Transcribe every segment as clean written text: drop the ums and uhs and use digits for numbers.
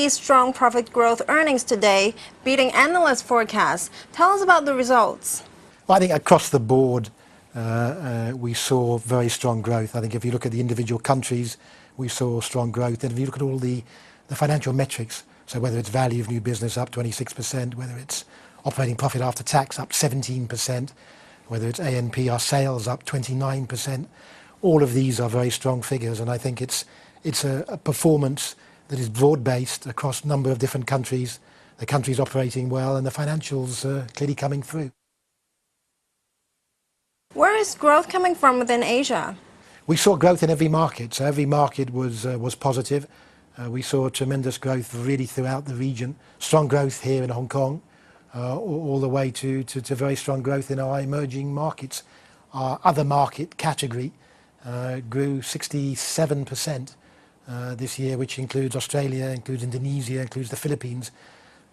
released strong profit growth earnings today, beating analyst forecasts. Tell us about the results. Well, I think across the board, we saw very strong growth. I think if you look at the individual countries, we saw strong growth. And if you look at all the financial metrics, so whether it's value of new business up 26%, whether it's operating profit after tax up 17%, whether it's A&P, our sales up 29%, all of these are very strong figures. And I think it's a performance that is broad-based across a number of different countries, the countries operating well, and the financials clearly coming through. Where is growth coming from within Asia? We saw growth in every market, so every market was positive. We saw tremendous growth really throughout the region. Strong growth here in Hong Kong, all the way to very strong growth in our emerging markets. Our other market category grew 67% this year, which includes Australia, includes Indonesia, includes the Philippines.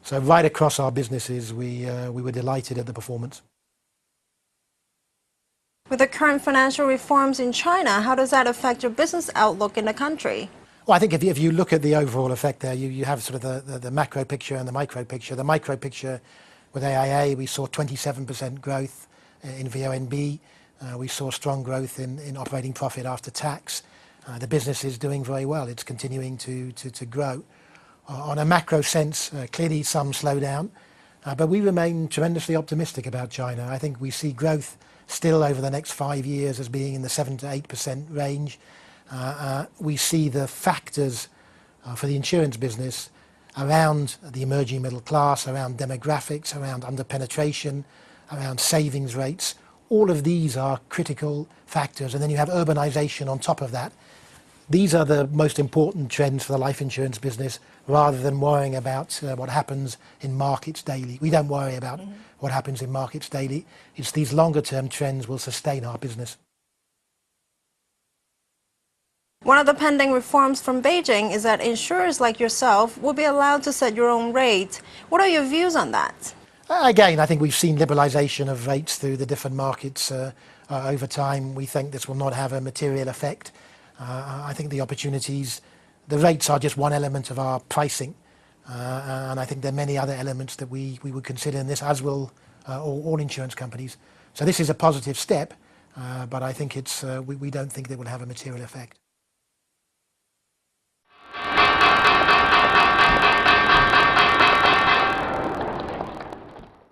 So right across our businesses, we were delighted at the performance. With the current financial reforms in China, how does that affect your business outlook in the country? Well, I think if you look at the overall effect there, you have sort of the macro picture and the micro picture. The micro picture with AIA, we saw 27% growth in VONB. We saw strong growth in operating profit after tax. The business is doing very well. It's continuing to grow. On a macro sense, clearly some slowdown, but we remain tremendously optimistic about China. I think we see growth still over the next 5 years as being in the 7 to 8% range. We see the factors for the insurance business around the emerging middle class, around demographics, around under-penetration, around savings rates. All of these are critical factors, and then you have urbanization on top of that. These are the most important trends for the life insurance business, rather than worrying about what happens in markets daily. We don't worry about what happens in markets daily. It's these longer term trends will sustain our business. One of the pending reforms from Beijing is that insurers like yourself will be allowed to set your own rate. What are your views on that? Again, I think we've seen liberalisation of rates through the different markets over time. We think this will not have a material effect. I think the opportunities, the rates are just one element of our pricing, and I think there are many other elements that we would consider in this, as will all insurance companies. So this is a positive step, but I think we don't think it will have a material effect.